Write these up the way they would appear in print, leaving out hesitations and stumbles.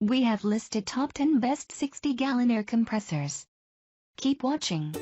We have listed top 10 best 60-gallon air compressors. Keep watching.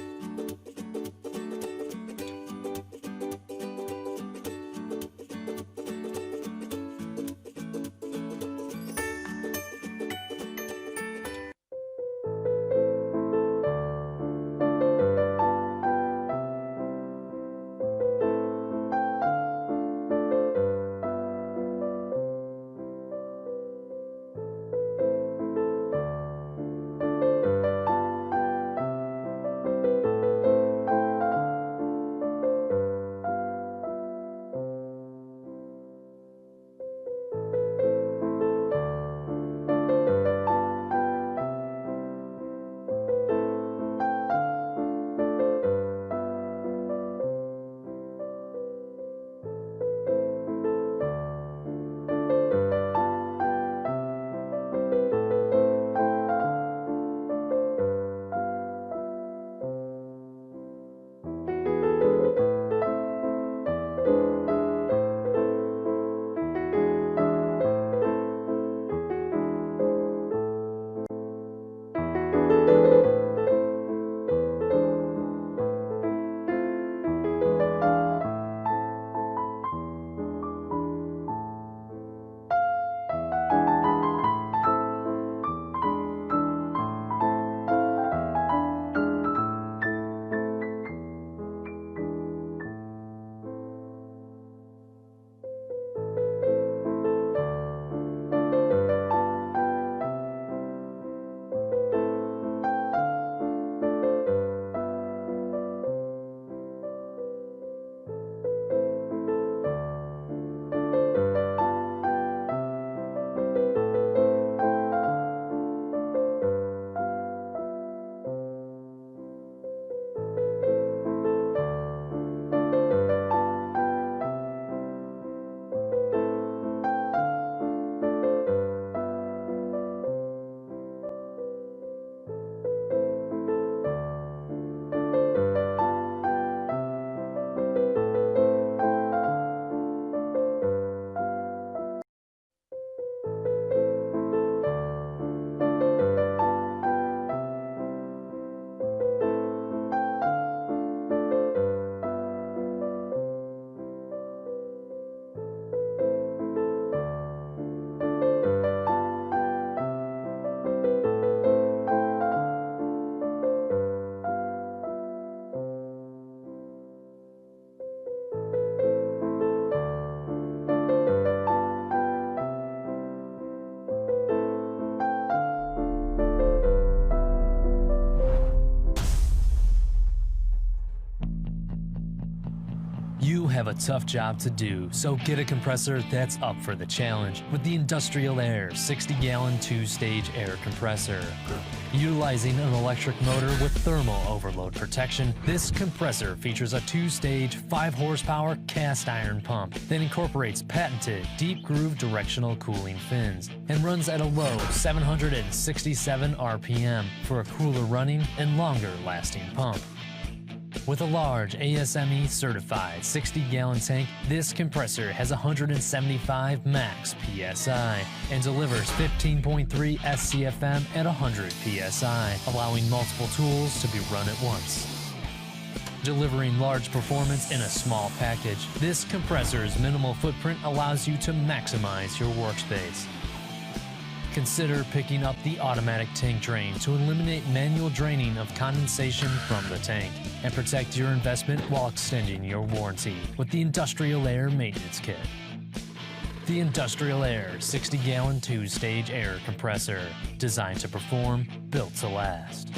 You have a tough job to do, so get a compressor that's up for the challenge with the Industrial Air 60-gallon 2-stage air compressor. Utilizing an electric motor with thermal overload protection, this compressor features a 2-stage, 5-horsepower cast iron pump that incorporates patented deep groove directional cooling fins and runs at a low 767 RPM for a cooler running and longer lasting pump. With a large ASME certified 60-gallon tank, this compressor has 175 max PSI and delivers 15.3 SCFM at 100 PSI, allowing multiple tools to be run at once. Delivering large performance in a small package, this compressor's minimal footprint allows you to maximize your workspace. Consider picking up the automatic tank drain to eliminate manual draining of condensation from the tank and protect your investment while extending your warranty with the Industrial Air Maintenance Kit. The Industrial Air 60-gallon 2-stage air compressor, designed to perform, built to last.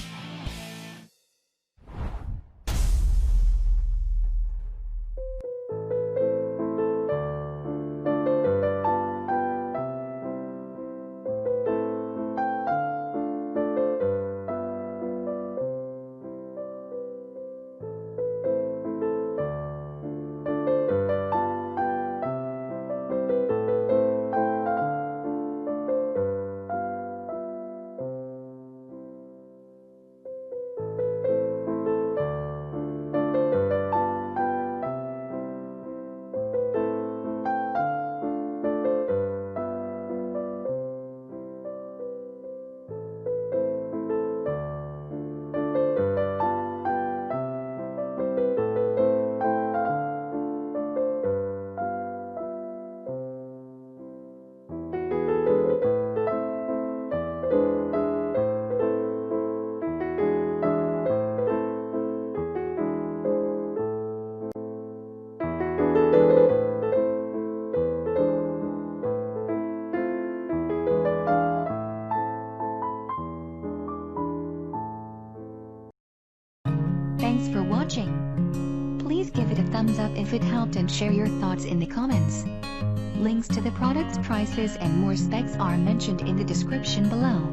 Thanks for watching. Please give it a thumbs up if it helped and share your thoughts in the comments. Links to the products, prices and more specs are mentioned in the description below.